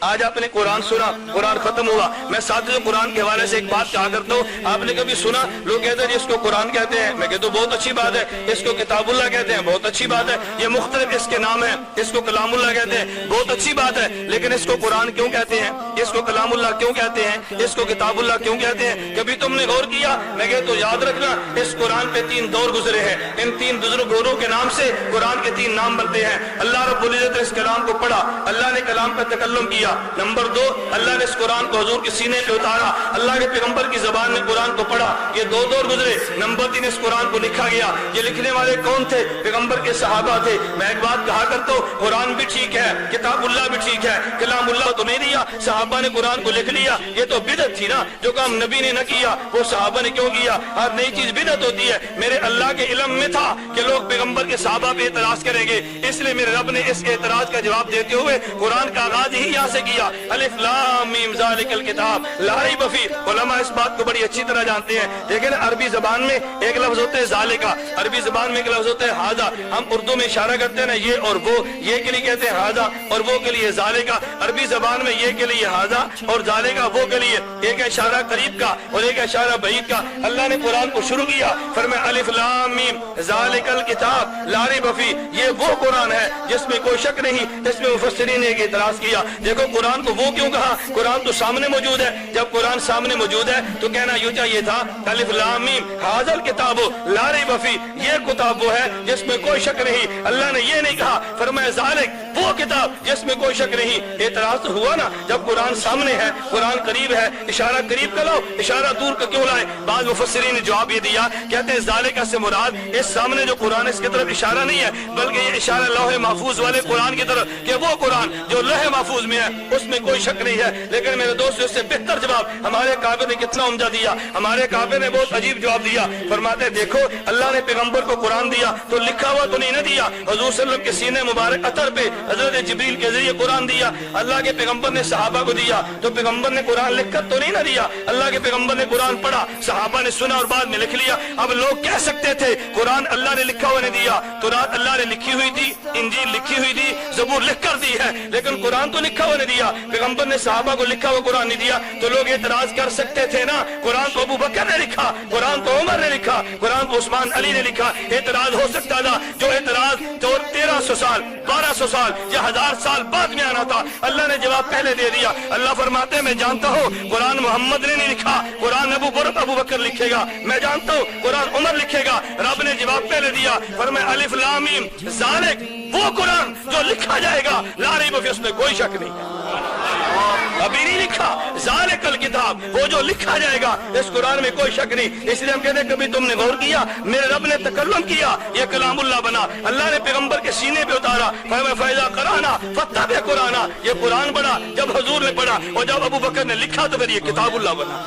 آج آپ نے قرآن سنا, قرآن ختم ہوا. میں ساتھ قرآن کے حوالے سے ایک بات کہا کرتا ہوں, آپ نے کبھی سنا لوگ کہتے ہیں اس کو قرآن کہتے ہیں, میں کہتا ہوں بہت اچھی بات ہے. اس کو کتاب اللہ کہتے ہیں, بہت اچھی بات ہے. یہ مختلف اس کے نام ہیں, اس کو کلام اللہ کہتے ہیں, بہت اچھی بات ہے. لیکن اس کو قرآن کیوں کہتے ہیں, اس کو کلام اللہ کیوں کہتے ہیں, اس کو کتاب اللہ کیوں کہتے ہیں؟ کبھی تم نے غور کیا؟ میں کہتا ہوں یاد رکھنا, اس قرآن پہ 3 دور گزرے ہیں. ان 3 بزرگوں کے نام سے قرآن کے 3 نام بنتے ہیں. اللہ رب العزت نے اس کلام کو پڑھا, اللہ نے کلام پہ تکلم کیا. نمبر 2, اللہ نے اس قرآن کو حضور کے سینے پہ اتارا, اللہ کے پیغمبر کی زبان میں قرآن کو پڑھا. یہ 2 دور گزرے. نمبر 3, اس قرآن کو لکھا گیا. یہ لکھنے والے کون تھے؟ پیغمبر کے صحابہ تھے. میں ایک بات کہا کرتا ہوں, قرآن بھی ٹھیک ہے, کتاب اللہ بھی ٹھیک ہے, کلام اللہ تو نہیں دیا. صحابہ نے قرآن کو لکھ لیا, یہ تو بدعت تھی نا. جو کام نبی نے نہ کیا وہ صحابہ نے کیوں کیا؟ ہر نئی چیز بدعت ہوتی ہے. میرے اللہ کے علم میں تھا کہ لوگ پیغمبر کے صحابہ پہ اعتراض کریں گے, اس لیے میرے رب نے اس اعتراض کا جواب دیتے ہوئے قرآن کا آغاز ہی یہاں سے کیا. الف لام میم ذالک الکتاب لا ریب فیہ. علماء اس بات کو بڑی اچھی طرح جانتے ہیں. لیکن عربی زبان میں ایک لفظ ہوتا ہے ذالکا, عربی زبان میں ایک لفظ ہوتا ہے ھذا. ہم اردو میں اشارہ کرتے ہیں نا, یہ اور وہ, یہ کے لیے کہتے ہیں ھذا اور وہ کے لیے ذالکا. عربی زبان میں یہ کے لیے ھذا اور ذالکا وہ کے لیے. ایک اشارہ قریب کا اور ایک اشارہ بعید کا. اللہ نے قرآن کو شروع کیا, فرمایا الف لام میم ذالک الکتاب لا ریب فیہ. یہ وہ قرآن ہے جس میں کوئی شک نہیں. اس میں مفسرین نے ایک اعتراض کیا, دیکھو قرآن کو وہ کیوں کہا؟ قرآن تو سامنے موجود ہے. جب قرآن سامنے موجود ہے تو کہنا یوں چاہیے تھا الف لام میم ھذا الکتاب لا ریب فیہ, یہ کتاب وہ ہے جس میں کوئی شک نہیں. اللہ نے یہ نہیں کہا, فرمایا ذالک وہ کتاب جس میں کوئی شک نہیں. اعتراض تو ہوا نا, جب قرآن سامنے ہے, قرآن قریب ہے, اشارہ قریب کا لاؤ, اشارہ دور کا کیوں لائے؟ بعض مفسرین نے جواب یہ دیا, کہتے ہیں ذالک سے مراد اس سامنے جو قرآن اس کی طرف اشارہ نہیں ہے, بلکہ یہ اشارہ لوح محفوظ والے قرآن کی طرف, کہ وہ قرآن جو لوح محفوظ میں ہے اس میں کوئی شک نہیں ہے. لیکن میرے دوست اس سے بہتر جواب ہمارے کعبے نے کتنا عمدہ دیا. ہمارے کعبے نے بہت عجیب جواب دیا. فرماتے دیکھو اللہ نے پیغمبر کو قرآن دیا تو لکھا ہوا تو نہیں نہ دیا. حضور صلی اللہ علیہ وسلم کے سینے مبارک اثر پہ حضرت جبریل کے ذریعے قرآن دیا. اللہ کے پیغمبر نے صحابہ کو دیا تو پیغمبر نے قرآن لکھ کر تو نہیں نہ دیا. اللہ کے پیغمبر نے قرآن پڑھا, صحابہ نے سنا اور بعد میں لکھ لیا. اب لوگ کہہ سکتے تھے قرآن اللہ نے لکھا ہوا نہیں دیا, تورات اللہ نے لکھی ہوئی تھی, انجیل لکھی ہوئی تھی, زبور لکھ کر دی ہے, لیکن قرآن تو لکھا ہوا نہیں دیا. پیغمبر نے صحابہ کو لکھا ہوا قرآن نہیں دیا تو لوگ اعتراض کر سکتے تھے نا, قرآن تو ابو بکر نے لکھا, قرآن تو عمر نے لکھا, قرآن تو عثمان علی نے لکھا. اعتراض ہو سکتا تھا, جو اعتراض تو 1300 سال 1200 سال یا 1000 سال بعد میں آنا تھا, اللہ نے جواب پہلے دے دیا. اللہ فرماتے ہیں میں جانتا ہوں قرآن محمد نے نہیں لکھا, قرآن ابو بکر لکھے گا. میں جانتا ہوں قرآن عمر لکھے گا. رب نے جواب پہلے دیا, فرمایا الف لام میم ذالک وہ قرآن جو لکھا جائے گا لا ریب فیہ, اس میں کوئی شک نہیں ہے. ابھی نہیں لکھا, ذالک الکتاب وہ جو لکھا جائے گا, اس قرآن میں کوئی شک نہیں. اس لیے ہم کہتے ہیں کبھی تم نے غور کیا, میرے رب نے تکلم کیا, یہ کلام اللہ بنا. اللہ نے پیغمبر کے سینے پہ اتارا, فَإِذَا قَرَأْنَا فَاتَّبِعْ قُرْآنَا. یہ قرآن بنا جب حضور نے پڑھا, اور جب ابو بکر نے لکھا تو پھر یہ کتاب اللہ بنا.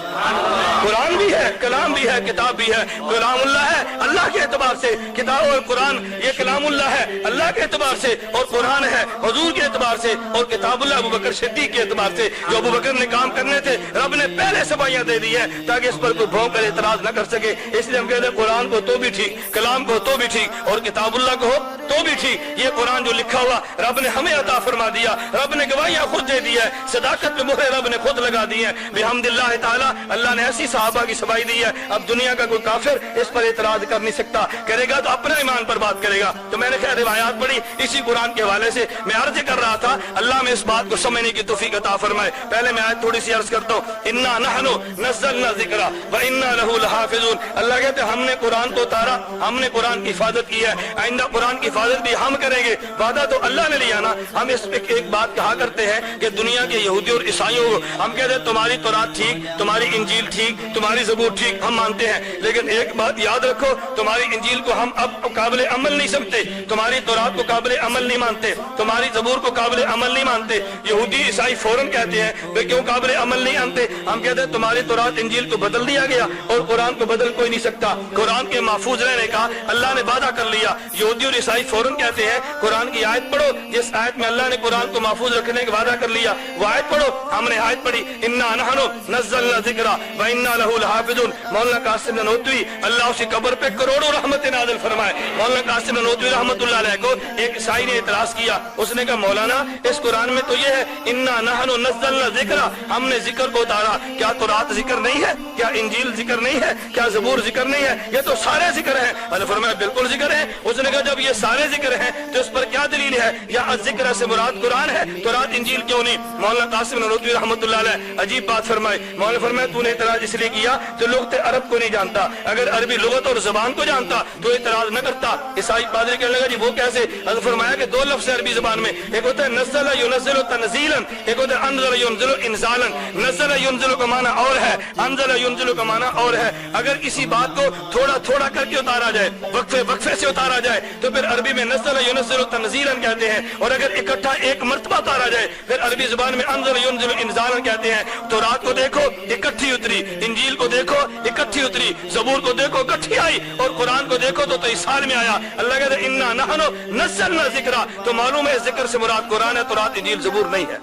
قرآن بھی ہے, کلام بھی ہے, کتاب بھی ہے. کلام اللہ ہے اللہ کے اعتبار سے, کتاب اور قرآن یہ کلام اللہ ہے اللہ کے اعتبار سے, اور قرآن ہے حضور کے اعتبار سے, اور کتاب اللہ ابو بکر صدیق کے اعتبار سے. جو ابو بکر نے کام کرنے تھے رب نے پہلے صفائیاں دے دی ہے تاکہ اس پر کوئی بھونک کر اعتراض نہ کر سکے. اس لیے ہم کہتے ہیں قرآن کو تو بھی ٹھیک, کلام کو تو بھی ٹھیک, اور کتاب اللہ کو ہو تو بھی ٹھیک. یہ قرآن جو لکھا ہوا رب نے ہمیں عطا فرما دیا, رب نے گواہیاں خود دے دی ہے, صداقت پہ مہر رب نے خود لگا دی ہے بحمد اللہ تعالی. اللہ نے ایسی صحابہ کی صفائی دی ہے, اب دنیا کا کوئی کافر اس پر اعتراض کر نہیں سکتا. کرے گا تو اپنے ایمان پر بات کرے گا. تو میں نے خیر روایات پڑھی اسی قرآن کے حوالے سے. میں عرض کر رہا تھا اللہ میں اس بات کو سمجھنے کی توفیق عطا فرمائے. پہلے میں آیت تھوڑی سی عرض کرتا ہوں, انا نحن نزلنا ذکر وانا له لحافظون. اللہ کہتے ہیں ہم نے قرآن کو اتارا, ہم نے قرآن کی حفاظت کی ہے, آئندہ قرآن کی حفاظت بھی ہم کریں گے. وعدہ تو اللہ نے لیا نا. ہم اس پہ ایک بات کہا کرتے ہیں کہ دنیا کے یہودی اور عیسائیوں کو ہم کہتے ہیں تمہاری تورات ٹھیک, تمہاری انجیل ٹھیک, تمہاری زبور ٹھیک, ہم مانتے ہیں. لیکن ایک بات یاد رکھو, تمہاری انجیل کو ہم اب قابل عمل نہیں سمجھتے, تمہاری تورات کو قابل عمل نہیں مانتے, تمہاری زبور کو قابل عمل نہیں مانتے. یہودی عیسائی فوراً کہتے कहते हैं वे क्यों काबिल अमल नहीं आते? हम कहते हैं तुम्हारी तौरात इंजील को बदल दिया गया और कुरान को बदल कोई नहीं सकता। कुरान के महफूज रहने का अल्लाह ने वादा कर लिया। यहूदी और ईसाई फौरन कहते हैं कुरान की आयत पढ़ो, जिस आयत में अल्लाह ने कुरान को महफूज रखने का वादा कर लिया वो आयत पढ़ो। हमने आयत पढ़ी, इन्ना नहनु नज़्ज़लना ज़िक्रा व इन्ना लहू लहाफ़िज़ून। मौलाना कासिम ननोतवी अल्लाह उसकी कब्र पे करोड़ों रहमत नाज़िल फरमाए। मौलाना कासिम ननोतवी रहमतुल्लाह अलैह को एक ईसाई ने इतराज किया। उसने कहा मौलाना इस कुरान में तो ये है इन्ना नहनु नज़्ज़लना ज़िक्रा, हमने जिक्र को उतारा। क्या तौरात जिक्र नहीं है? क्या इंजील जिक्र नहीं है? क्या ज़बूर जिक्र नहीं है? ये तो सारे जिक्र हैं। अल्लाह फरमाया बिल्कुल जिक्र है। उसने कहा जब ये सारे जिक्र हैं तो इस पर क्या दलील है? या जिक्र से मुराद कुरान है, तौरात इंजील क्यों नहीं? मौलाना कासिम ननोतवी रहमतुल्लाह अलैह अजीब बात फरमाई। मौलाना फरमाया तूने इतराज इसलिए किया तो लोग अरब को नहीं जानता, अगर अरबी लुगत और ज़बान को जानता तो इतराज न करता। ईसाई पादरी कहने लगा जी वो कैसे? अल्लाह फरमाया कि दो लफ्ज़ अरबी ज़बान में, एक होता है नज़्ज़ला युनज़्ज़िलु तनज़ीलन, एक होता है अनज़ला युनज़्ज़िलु इंज़ालन। नज़्ज़ला युनज़्ज़िलु का माना और है, अनज़ला युनज़्ज़िलु का माना और है। अगर किसी बात को थोड़ा थोड़ा करके उतारा जाए, वक्फे वक्फे से उतारा जाए तो फिर अरबी में नज़्ज़ला युनज़्ज़िलु तनज़ीलन कहते हैं, और अगर इकट्ठा एक मर्तबा उतारा जाए फिर अरबी ज़बान में अनज़ला युनज़्ज़िलु इंज़ालन कहते हैं। तौरात को देखो इकट्ठी उतरी, इंजील को देखो इकट्ठी उतरी, ज़बूर को देखो इकट्ठी आई, और कुरान को देखो तो इसाल में आया। अल्लाह कहते हैं इन्ना नहनु नज़्ज़लना ज़िक्रा, तो मालूम है जिक्र से मुराद कुरान है, तौरात इंजील ज़बूर नहीं है।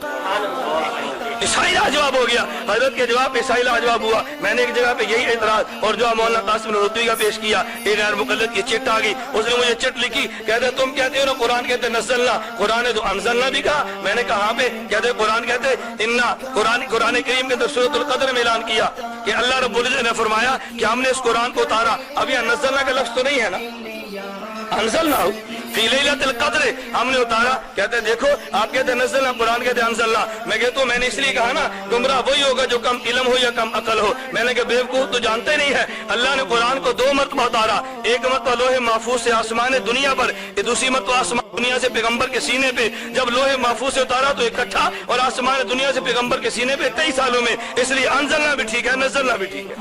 ईसाई लाजवाब हो गया, हजरत के जवाब पे ईसाई लाजवाब हुआ। मैंने एक जगह पे यही एतराज और जो मौलाना कासिम ननोतवी का पेश किया, एक गैर मुकल्लिद की चिट आ गई, उसने मुझे चिट लिखी, कहते तुम कहते हो ना कुरान कहते नज़्ज़लना, कुरान है तो अनज़लना भी कहा। मैंने कहा हाँ पे, कहते कुरान कहते इन्ना, कुरान करीम के सूरतुल क़द्र में ऐलान किया कि अल्लाह रब्बुल इज़्ज़त ने फरमाया कि हमने इस कुरान को उतारा। अब यहाँ नज़्ज़लना का लफ्ज़ तो नहीं है ना, अनज़लना फी लैलतिल क़द्र हमने उतारा। कहते देखो आप कहते नज़्ज़लना, कुरान कहते अनज़लना। मैं कहता हूँ मैंने इसलिए कहा ना गुमराह वही होगा जो कम इल्म हो या कम अकल हो। मैंने कहा बेवकूफ तो जानते नहीं है, अल्लाह ने कुरान को दो मरतबा उतारा, एक मरतबा लोहे महफूज से आसमान दुनिया पर, दूसरी मरतबा आसमान दुनिया से पैगंबर के सीने पे। जब लोहे महफूज से उतारा तो इकट्ठा, और आसमान दुनिया से पैगंबर के सीने पे 23 सालों में, इसलिए अनज़लना भी ठीक है नज़्ज़लना भी ठीक है।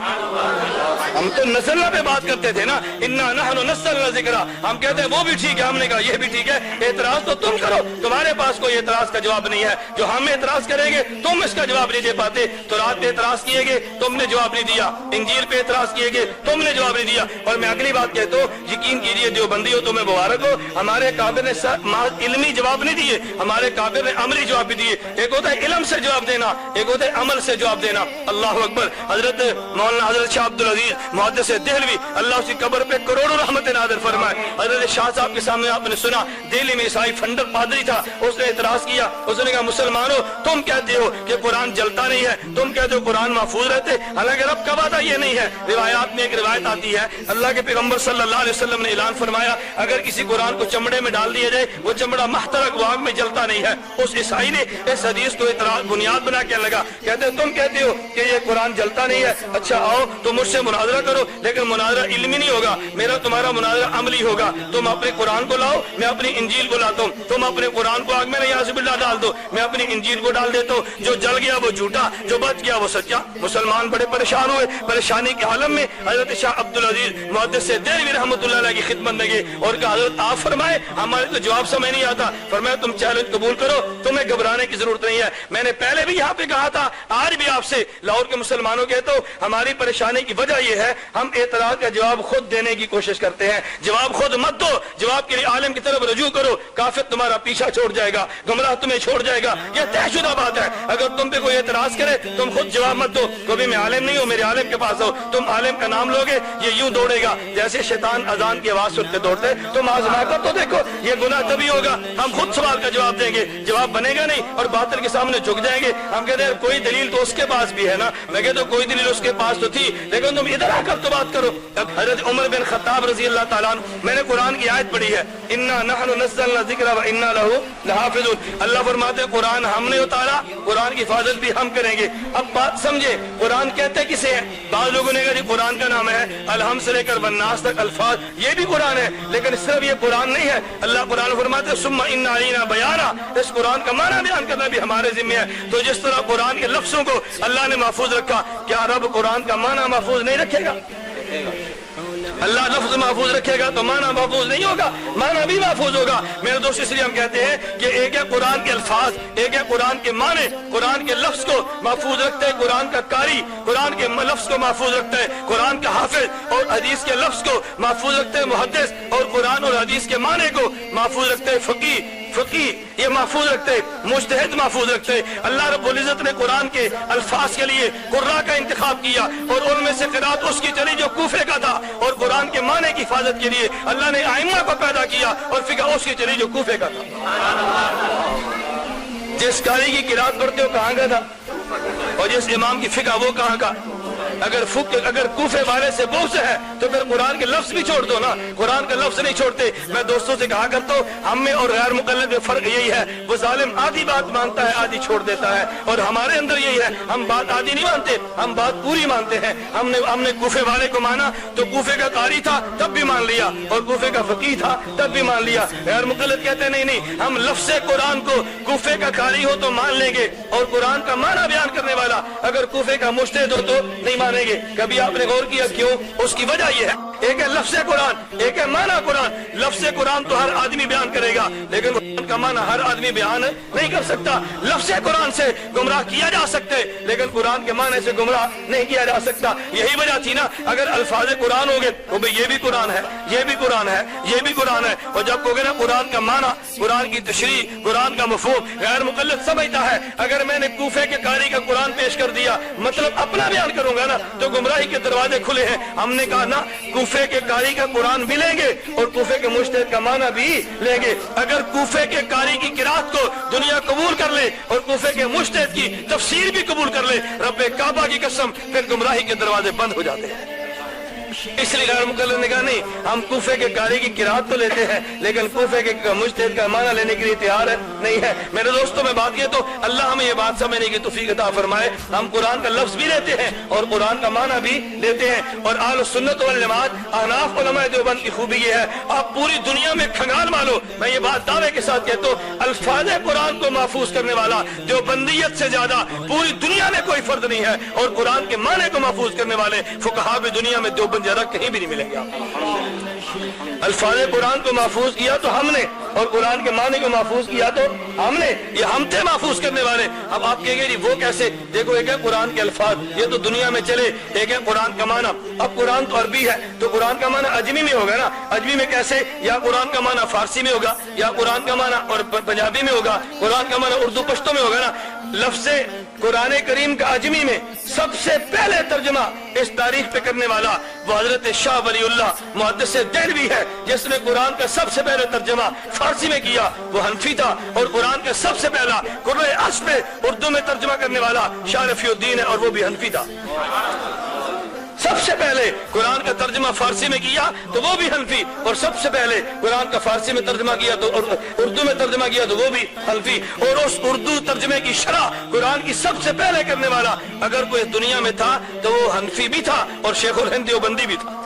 हम तो नज़्ज़लना पे बात करते थे ना, इन्ना नहनु नज़्ज़लना ज़िक्रा, हम कहते हैं वो भी ठीक है, हमने कहा ये भी ठीक है। एतराज तो तुम करो, तुम्हारे पास कोई एतराज का जवाब नहीं है। जो हम एतराज करेंगे तुम इसका जवाब नहीं दे पाते। तौरात पे एतराज किएगे तुमने जवाब नहीं दिया, इंजील पे एतराज किएगे तुमने जवाब नहीं दिया। और मैं अगली बात कहता हूँ, यकीन कीजिए देवबंदी हो तुम्हें मुबारक हो, हमारे काबिर ने इल्मी जवाब नहीं दिए, हमारे काबिर ने अमली जवाब भी दिए। एक होता है इल्म से जवाब देना, एक होता है अमल से जवाब देना। अल्लाह अकबर। हजरत मौलाना हजरत शाह अब्दुल अजीज मुहद्दिस देहलवी अल्लाह उसकी कब्र पे करोड़ों रहमत नाज़िल फरमाए। हजरत शाह साहब के सामने आपने सुना, दिल्ली में ईसाई फंडर पादरी था, उसने इतराज किया, उसने कहा मुसलमानों तुम कहते हो कि कुरान जलता नहीं है, तुम कहते हो कुरान महफूज रहते, हालांकि रब का वादा ये नहीं है। रिवायात में एक रिवायत आती है, अल्लाह के पैगंबर सल्लल्लाहु अलैहि वसल्लम ने ऐलान फरमाया अगर किसी कुरान को चमड़े में डाल दिया जाए वो चमड़ा महतरक आग में जलता नहीं है। उस ईसाई ने इस हदीस को इतराज बुनियाद बना के लगा, कहते तुम कहते हो कि ये कुरान जलता नहीं है, अच्छा आओ तो मुझसे मुनाजरा करो, लेकिन मुनाजरा इल्मी नहीं होगा, मेरा तुम्हारा मुनाजरा अमली होगा। तुम अपने कुरान को लाओ, मैं अपनी इंजील को लाता हूँ, तुम अपने कुरान को आग में नहीं याज़ुबिल्लाह डाल दो, मैं अपनी इंजील को डाल देता हूँ। जो जल गया वो झूठा, जो बच गया वो सच्चा। मुसलमान बड़े परेशान हुए, परेशानी के हालत में हजरत शाह अब्दुल अजीज मुहद्दिस देहलवी रहमतुल्लाह अलैह की खिदमत में गए और कहा हजरत आप फरमाए हमारे तो जवाब समझ नहीं आता। फरमाया तुम चैलेंज कबूल करो, तुम्हें घबराने की जरूरत नहीं है। मैंने पहले भी यहाँ पे कहा था, आज भी आपसे लाहौर के मुसलमानों कहता हूँ, हमारी परेशानी की वजह यह है हम एतराज का जवाब खुद देने की कोशिश करते हैं। जवाब खुद मत दो, जवाब के लिए आलिम की तरफ रजू करो, काफिर तुम्हारा पीछा छोड़ जाएगा, गुमराह तुम्हें छोड़ जाएगा। यह तयशुदा बात है। अगर तुम पे कोई एतराज करे तुम खुद जवाब मत दो, कभी मैं आलिम नहीं हूँ, मेरे आलिम के पास हो, तुम आलिम का नाम लोगे ये यूं दौड़ेगा जैसे शैतान अजान की आवाज सुनते दौड़ते। तुम आजमा कर तो देखो, ये गुनाह तभी होगा हम खुद सवाल का जवाब देंगे, जवाब बनेगा नहीं और बातिल के सामने झुक जाएंगे। हम कहते हैं कोई दलील तो उसके पास भी है ना, मैं कहता हूं कोई दलील उसके पास तो थी, लेकिन तुम इधर आकर तो बात करो। हजरत उमर बिन खत्ताब रजी अल्लाह ताला अन्हु, मैंने कुरान की आयत पढ़ी है, इन्ना नहनु नज़्ज़लना ज़िक्रा व इन्ना लहू लहाफ़िज़ून। अल्लाह फरमाते हैं कुरान हमने उतारा, कुरान की हिफाजत भी हम करेंगे। अब बात समझे, कुरान कहते किसे है? बाद लोगों ने कहा जी कुरान का नाम है अलहम से लेकर वन्नास तक अल्फाज, ये भी कुरान है, लेकिन सिर्फ ये कुरान नहीं है। अल्लाह कुरान फरमाते हैं सुम्मा इन्ना अलैना बयाना, इस कुरान का माना बयान करना भी हमारे जिम्मे है। तो जिस तरह कुरान के लफ्जों को अल्लाह ने महफूज रखा, क्या रब कुरान का माना महफूज नहीं रखेगा? अल्लाह लफ्ज महफूज रखेगा तो माना महफूज नहीं होगा, माना भी महफूज होगा। मेरे दोस्त, इसलिए हम कहते हैं कि एक है कुरान के अल्फाज, एक है कुरान के माने। कुरान के लफ्ज को महफूज रखता है कुरान का कारी, कुरान के लफ्ज को महफूज रखता है कुरान का हाफिज, और हदीस के लफ्ज को महफूज रखता है मुहद्दिस, और कुरान और हदीस के माने को महफूज रखते हैं फकी, ये महफूज रखते हैं मुज्तहिद, महफूज रखते हैं। अल्लाह रब्बुल इज्जत ने कुरान के अल्फाज के लिए कुर्रा का इंतखाब किया, और उनमें से क़िराअत उसकी चली जो कूफे का था, और कुरान के माने की हिफाजत के लिए अल्लाह ने आइम्मा को पैदा किया, और फिक़ह उसकी चली जो कूफे का था। जिस कारी की क़िराअत पढ़ते हो कहाँ का था, और जिस इमाम की फिक़ह वो कहाँ का। अगर कूफे वाले से बोझ है तो फिर कुरान के लफ्ज भी छोड़ दो ना, कुरान का लफ्ज नहीं छोड़ते। मैं दोस्तों से कहा करता हूँ, हम में और गैर मुकल्लिद में फर्क यही है, वो जालिम आधी बात मानता है आधी छोड़ देता है, और हमारे अंदर यही है, हम बात आधी नहीं मानते, हम बात पूरी मानते हैं। हमने कूफे वाले को माना तो कूफे का कारी था तब भी मान लिया, और कूफे का फकीह था तब भी मान लिया। गैर मुकल्लिद कहते नहीं, हम लफ्ज कुरान को कूफे का कारी हो तो मान लेंगे, और कुरान का माना बयान करने वाला अगर कूफे का मुज्तहिद हो तो नहीं मानेंगे। कभी आपने गौर किया क्यों? उसकी वजह यह है, एक है लफ्ज़ कुरान, एक है माना कुरान। लफ्ज़ कुरान तो हर आदमी बयान करेगा, लेकिन कुरान का माना हर आदमी बयान नहीं कर सकता। लफ्ज़ कुरान से गुमराह किया जा सकते, लेकिन कुरान के माने से गुमराह नहीं किया जा सकता। यही वजह थी ना, अगर अल्फाज कुरान हो गए तो भाई ये भी कुरान है, ये भी कुरान है, ये भी कुरान है, और जब कहोगे ना कुरान का माना, कुरान की तशरीह, कुरान का मफहूम, गैर मुकल्लिद समझता है अगर मैंने कूफे के कारी का कुरान पेश कर दिया, मतलब अपना बयान करूंगा ना, तो गुमराही के दरवाजे खुले हैं। हमने कहा ना, कूफे के कारी का कुरान भी लेंगे और कूफे के मुज्तहिद का माना भी लेंगे। अगर कूफे के कारी की किरात को दुनिया कबूल कर ले और कूफे के मुज्तहिद की तफसीर भी कबूल कर ले, रब्बे काबा की कसम, फिर गुमराही के दरवाजे बंद हो जाते हैं। इसलिए गैर मुकल्लिद ने कहा नहीं, हम कूफे के कारी की किरात तो लेते हैं, लेकिन कूफे के मुज्तहिद का माना लेने के लिए तैयार नहीं है। मेरे दोस्तों, में बात किया तो अल्लाह हमें ये बात समझने की तौफीक अता फरमाए। हम कुरान का लफ्ज भी लेते हैं और कुरान का माना भी लेते हैं। और अहले सुन्नत वल जमात, अहनाफ उलमाए देवबंद की खूबी ये है, आप पूरी दुनिया में खंगाल मालो, मैं ये बात दावे के साथ कहता हूँ, अल्फाज कुरान को महफूज करने वाला देवबंदियत से ज्यादा पूरी दुनिया में कोई फर्द नहीं है, और कुरान के माने को महफूज करने वाले फुकहा भी दुनिया में देवबंद ज्यादा कहीं भी नहीं मिलेंगे आपको। अल्फाज कुरान को महफूज किया तो हमने, और कुरान के माने को महफूज किया तो हमने, ये हम थे महफूज करने वाले। अब आप कहेंगे जी वो कैसे? देखो, एक है कुरान के अल्फाज, ये तो दुनिया में चले, एक है कुरान का माना। अब कुरान तो अरबी है, तो कुरान का माना अजमी में होगा ना, अजमी में कैसे? या कुरान का माना फारसी में होगा, या कुरान का माना और पंजाबी में होगा, कुरान का माना उर्दू पश्तो में होगा ना। लफ्ज़े कुरान करीम का अजमी में सबसे पहले तर्जुमा इस तारीख पे करने वाला वो हजरत शाह वलीउल्लाह मुहद्दिस देहलवी है, जिसने कुरान का सबसे पहले तर्जुमा फारसी में किया, वो हनफी था। और कुरान का सबसे पहला कुर्रे अस पे उर्दू में तर्जुमा करने वाला शाह रफीउद्दीन है, और वो भी हनफी था। सबसे पहले कुरान का तर्जुमा फारसी में किया तो वो भी हनफी, और सबसे पहले कुरान का फारसी में तर्जुमा किया तो उर्दू में तर्जुमा किया तो वो भी हनफी। और उस उर्दू तर्जुमे की शरह कुरान की सबसे पहले करने वाला अगर कोई दुनिया में था तो वो हनफी भी था और शेखुल हिंद देवबंदी भी था।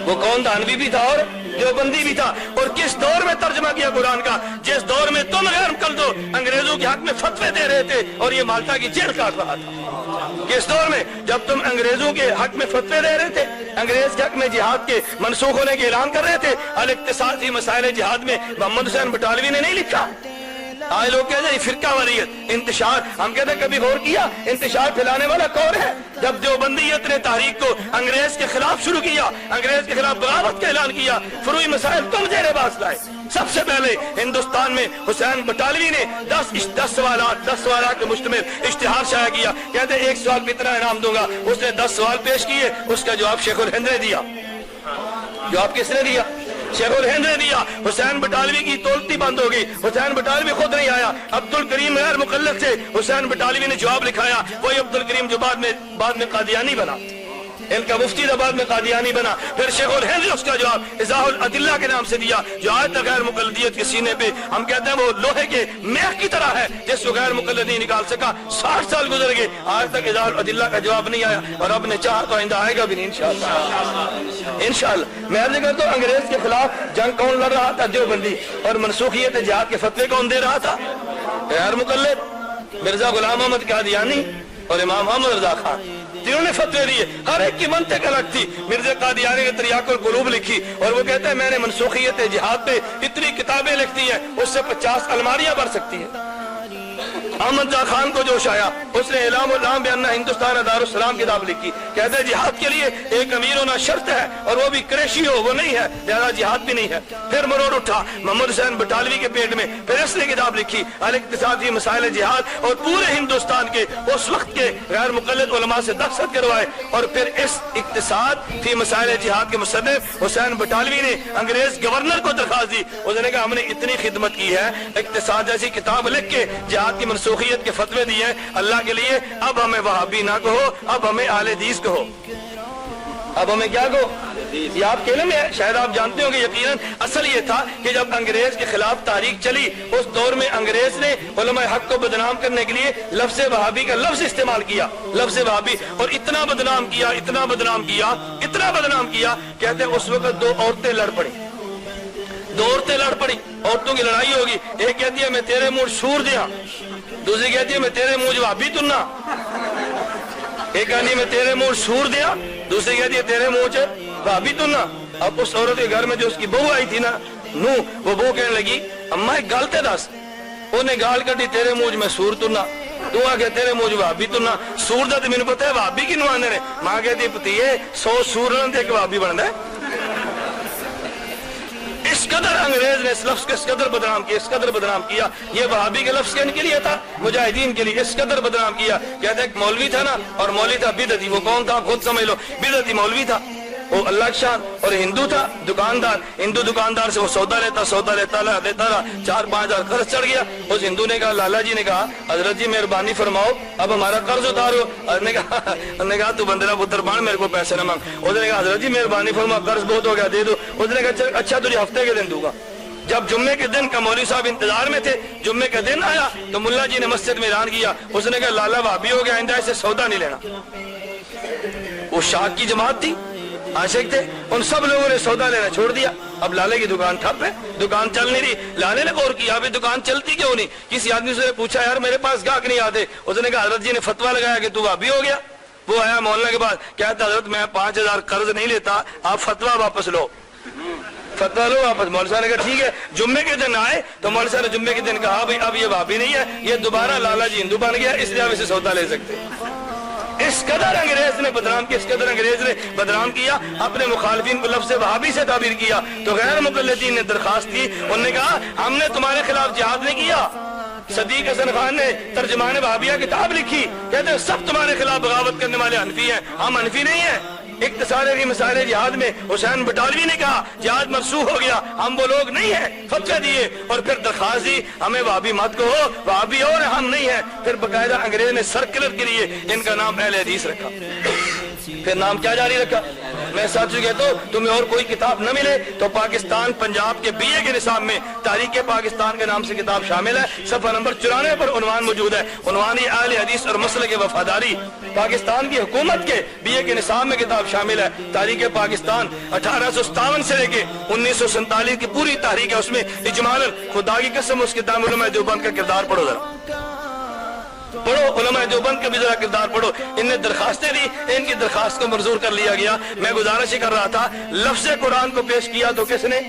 वो कौन था? हनफी भी था और देवबंदी भी था। और किस दौर में तर्जुमा किया कुरान का? जिस दौर में तुम गैर कर दो अंग्रेजों के हक में फतवे दे रहे थे और ये माल्टा की जेल काट रहा था। किस दौर में? जब तुम अंग्रेजों के हक में फतवे दे रहे थे, अंग्रेज के हक में जिहाद के मनसूख होने के ऐलान कर रहे थे। अल इक्तिसादी मसाइल जिहाद में मोहम्मद हुसैन बटालवी ने नहीं लिखा। आज लोग कहते हैं फिरका वारियत, इंतशार। हम कहते हैं कभी गौर किया इंतशार फैलाने वाला कौन है? जब देवबंदियत ने तहरीक को अंग्रेज के खिलाफ शुरू किया, अंग्रेज के खिलाफ बगावत का ऐलान किया, फुरूई मसाइल तुम जेरे बास लाए। सबसे पहले हिंदुस्तान में हुसैन बटालवी ने 10 सवाल के मुश्तमिल इश्तिहार शाया किया। कहते एक सवाल पे इतना इनाम दूंगा। उसने 10 सवाल पेश किए, उसका जवाब शेखुल हिंद ने दिया। जवाब किसने दिया? शेखुल हिंद ने दिया। हुसैन बटालवी की तोलती बंद हो गई। हुसैन बटालवी खुद नहीं आया, अब्दुल करीम गैर मुकल्लफ से हुसैन बटालवी ने जवाब लिखाया। वही अब्दुल करीम जो बाद में कादियानी बना, इनका मुफ्ती बाद में कादियानी बना। फिर शेखुल हिंद ने उसका जवाब इज़ाहुल अदिल्ला के नाम से दिया, जो आज तक गैर मुकल्लदियत के सीने पे हम कहते हैं वो लोहे के मेख की तरह है, जिसको गैर मुकल्लद नहीं निकाल सका। 60 साल गुजर गए, आज तक इज़ाहुल अदिल्ला का जवाब नहीं आया, और अब ने चाहा तो आइंदा आएगा भी नहीं इंशाअल्लाह। इंशाअल्लाह मैं अर्ज़ करता हूं, अंग्रेज के खिलाफ जंग कौन लड़ रहा था? देवबंदी। और मनसूखियत जिहाद के फतवे कौन दे रहा था? गैर मुकल्लद, मिर्जा गुलाम अहमद कादियानी और इमाम मोहम्मद रजा खान। इन्होंने फतवे दिए, हर एक की मंतिक अलग थी। मिर्जा कादियानी ने तरियाकुल कुलूब लिखी और वो कहते हैं मैंने मनसूखियत जिहाद पे इतनी किताबें लिखती हैं उससे 50 अलमारियां भर सकती हैं। अहमद जा खान को जोश आया, उसने इलाम उल्लाम बिअन्ना हिंदुस्तान दारुस्सलाम किताब लिखी। कहते हैं जिहाद के लिए एक अमीर होना शर्त है और वो भी कुरैशी हो, वो नहीं है, ज्यादा जिहाद भी नहीं है। फिर मरोड़ उठा मोहम्मद हुसैन बटालवी के पेट में, फिर इसने किताब लिखी अल इक्तिसादी मसाइल जिहाद और पूरे हिंदुस्तान के उस वक्त के गैर मुक़ल्लिद उलमा से दस्तखत करवाए। और फिर इस इक्तिसाद फी मसाइल जिहाद के मुसन्निफ हुसैन बटालवी ने अंग्रेज गवर्नर को दरखास्त दी। उसने कहा हमने इतनी खिदमत की है, इक्तिसाद जैसी किताब लिख के जिहाद की मनसूखियत के फतवे दिए हैं अल्लाह के लिए, अब हमें वहाबी ना कहो, अब हमें आले हदीस कहो। अब हमें क्या कहो? ये आपके इल्म में है, शायद आप जानते होंगे। यकीनन असल ये था कि जब अंग्रेज के खिलाफ तारीख चली उस दौर में अंग्रेज ने उलमा हक को बदनाम करने के लिए लफ्ज़ वहाबी का लफ्ज इस्तेमाल किया, लफ्ज वहाबी, और इतना बदनाम किया, इतना बदनाम किया, इतना बदनाम किया। कहते हैं उस वक्त दो औरतें लड़ पड़ी, दो औरतें लड़ पड़ी, औरतों की लड़ाई होगी। एक कहती है मैं तेरे मुंह सूर दिया, दूसरी कहती है मैं तेरे मुंह जवाबी तुन्ना। एक कहती मैं तेरे मुंह सूर दिया, दूसरी कहती है तेरे मुंह च भाभी तुन्ना। अब उस औरत के घर में जो उसकी बहू आई थी ना नू, वो बहू कहने लगी अम्मा एक गाल ते दस। उन्हें गाल कटी तेरे मुंह में सूर तुन्ना, तू आके तेरे मुंह भाभी तुन्ना। सूर दा तो मैंने पता है भाभी की नुआने ने। मां कहती पतीए 100 सूर एक भाभी बनता है। इस कदर अंग्रेज ने इस लफ्ज को इस कदर बदनाम किया, इस कदर बदनाम किया। ये वहाबी के लफ्ज के लिए था, मुजाहिदीन के लिए इस कदर बदनाम किया। कहते एक मौलवी था ना, और मौलवी था बिदअती। वो कौन था खुद समझ लो, बिदअती मौलवी था वो, अल्लाह के शान। और हिंदू था दुकानदार, हिंदू दुकानदार से वो सौदा लेता लेता रहा, 4-5 हजार कर्ज चढ़ गया। उस हिंदू ने कहा, लाला जी ने कहा हजरत जी मेहरबानी फरमाओ अब हमारा कर्ज उतारो। उसने कहा तू बंदरा पुत्र बन, मेरे को पैसे न मांग। उसने कहा हजरत जी मेहरबानी फरमाओ कर्ज बहुत हो गया दे दो। उसने कहा अच्छा तुझे हफ्ते के दिन दूंगा। जब जुम्मे के दिन का मौलवी साहब इंतजार में थे, जुम्मे का दिन आया तो मुल्ला जी ने मस्जिद में ऐलान किया। उसने कहा लाला भाभी हो गया, आइंदा इससे सौदा नहीं लेना। वो शाख की जमात थी, आशिक थे, उन सब लोगों ने सौदा लेना छोड़ दिया। अब लाले की दुकान ठप है, दुकान चल नहीं रही। लाले ने गौर किया अभी दुकान चलती क्यों नहीं। किसी आदमी से पूछा यार मेरे पास गाहक नहीं आते। उसने कहा हजरत जी ने फतवा लगाया कि तू भाभी हो गया। वो आया मोहल्ले के बाद, कहता हजरत मैं 5000 कर्ज नहीं लेता, आप फतवा वापस लो, फतवा लो वापस। मौलवी साहब ने कहा ठीक है। जुम्मे के दिन आए तो मौलवी साहब ने जुम्मे के दिन कहा भाई अब ये भाभी नहीं है, ये दोबारा लाला जी हिंदू बन गया, इसलिए आप इसे सौदा ले सकते। इस कदर अंग्रेज ने बदनाम किया, इस कदर अंग्रेज ने बदनाम किया, अपने मुखालिफिन को लफ्ज़ वहाबी से ताबीर किया। तो गैर मुक़ल्लिदीन ने दरखास्त की, उन्होंने कहा हमने तुम्हारे खिलाफ जिहाद नहीं किया। सदीक हसन खान ने तर्जुमान वहाबिया किताब लिखी, कहते हैं सब तुम्हारे खिलाफ बगावत करने वाले हनफी हैं, हम हनफी नहीं है। इक्तिसादी मसाइल जिहाद में हुसैन बटालवी ने कहा जिहाद मनसूख हो गया, हम वो लोग नहीं है, फतवा दिए। और फिर दरखास्त दी हमें वहाबी मत कहो, वहाबी और हम नहीं है। फिर बकायदा अंग्रेज ने सर्कुलर के लिए इनका नाम अहले हदीस रखा। फिर नाम क्या जारी रखा। मैं साथियों कहता हूँ तुम्हें और कोई किताब न मिले तो पाकिस्तान पंजाब के BA के निसाब में तारीख पाकिस्तान के नाम से किताब शामिल है। सफा नंबर 94 पर उन्वान मौजूद है। उन्वान ये अहले हदीस और मसले के वफादारी। पाकिस्तान की हुकूमत के BA के निसाब में किताब शामिल है। तारीख पाकिस्तान 1857 से लेके 1947 की पूरी तारीख है। उसमें इजमालन खुदा की कसम उस किताब उलमा देवबंद का किरदार पढ़ो, जरा पढ़ो, उलमा देवबंद का भी जरा किरदार पढ़ो। इनने दरखास्तें दी, इनकी दरखास्त को मंजूर कर लिया गया। मैं गुजारिश कर रहा था लफ्ज़ कुरान को पेश किया तो किसने,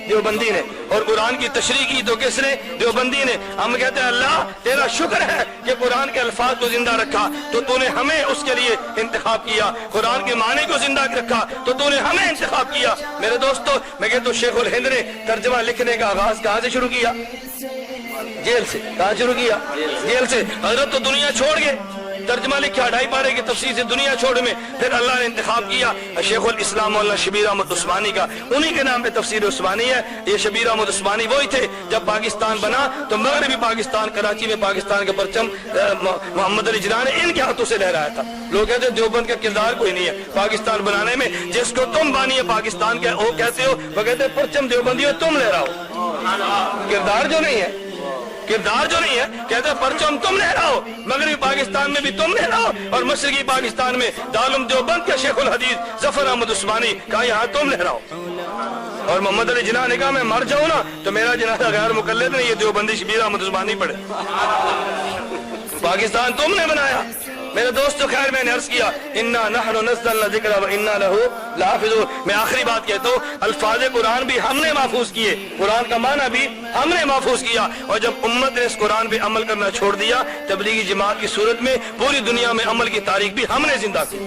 देवबंदी ने, और कुरान की तशरीह की तो किसने, देवबंदी ने। हम कहते हैं अल्लाह तेरा शुक्र है कि कुरान के अल्फाज को जिंदा रखा तो तूने हमें उसके लिए इंतखाब किया, कुरान के माने को जिंदा रखा तो तूने हमें इंतखाब किया। मेरे दोस्तों मैं कहता हूँ शेखुल हिंद ने तर्जमा लिखने का आगाज कहाँ से शुरू किया, जेल से। कहाँ शुरू किया, जेल से। हजरत तो दुनिया छोड़ गए, तर्जमा लिखा 2.5 पारे की तफसीर से दुनिया छोड़ में। फिर अल्लाह ने इंतखाब किया शेखुल इस्लाम मौलाना शबीर अहमद उस्मानी का, उन्हीं के नाम पे तफसीर उस्मानी है। ये शबीर अहमद उस्मानी वही थे जब पाकिस्तान बना तो मगरबी पाकिस्तान कराची में पाकिस्तान का परचम मोहम्मद अली जिन्ना ने इनके हाथों से लहराया था। लोग कहते हैं देवबंद का किरदार कोई नहीं है पाकिस्तान बनाने में, जिसको तुम बानिए पाकिस्तान के वो कहते हो, वो कहते हैं परचम देवबंदी हो तुम लहराओ, किरदार जो नहीं है, किरदार जो नहीं है, कहते हैं परचम तुम लहराओ, मगरबी पाकिस्तान में भी तुम लहराओ और मशरकी पाकिस्तान में दारुल देवबंद के शेखुल हदीस जफर अहमद उस्मानी कहा यहाँ तुम लहराओ। और मोहम्मद अली जिन्ना ने कहा मैं मर जाऊं ना तो मेरा जनाजा गैर मुकल्लिद नहीं, ये देवबंदी शबीर अहमद उस्मानी पढ़े। पाकिस्तान तुमने बनाया, میرے دوستو خیر میں نے عرض کیا انا نحن نزلنا ذکر و انا لہو لحافظون. میں آخری بات کہتا ہوں الفاظ قرآن بھی ہم نے محفوظ کیے, قرآن کا معنی بھی ہم نے محفوظ کیا, اور جب امت نے اس قرآن پہ عمل کرنا چھوڑ دیا تبلیغی جماعت کی صورت میں پوری دنیا میں عمل کی تاریخ بھی ہم نے زندہ کی.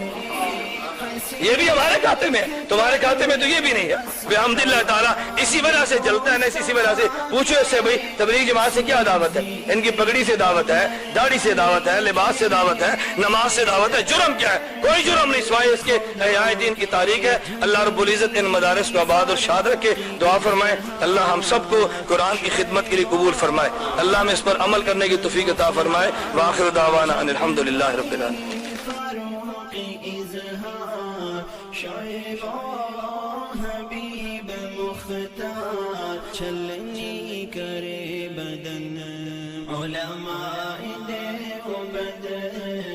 یہ بھی ہمارے کھاتے میں, تمہارے کھاتے میں تو یہ بھی نہیں ہے. بحمد اللہ تعالیٰ اسی وجہ سے جلتا ہے نا, اسی وجہ سے پوچھو اس سے بھائی تبلیغ جماعت سے کیا دعوت ہے؟ ان کی پگڑی سے دعوت ہے, داڑھی سے دعوت ہے, لباس سے دعوت ہے, نماز سے دعوت ہے. جرم کیا ہے؟ کوئی جرم نہیں سوائے اس کے احیاء دین کی تاریخ ہے. اللہ رب العزت ان مدارس کو آباد اور شاد رکھے. دعا فرمائے اللہ ہم سب کو قرآن کی خدمت کے لیے قبول فرمائے, اللہ میں اس پر عمل کرنے کی توفیق عطا فرمائے. وآخر دعوانا ان الحمدللہ رب العالمین. حبیب مختار چلنی کرے بدن علماء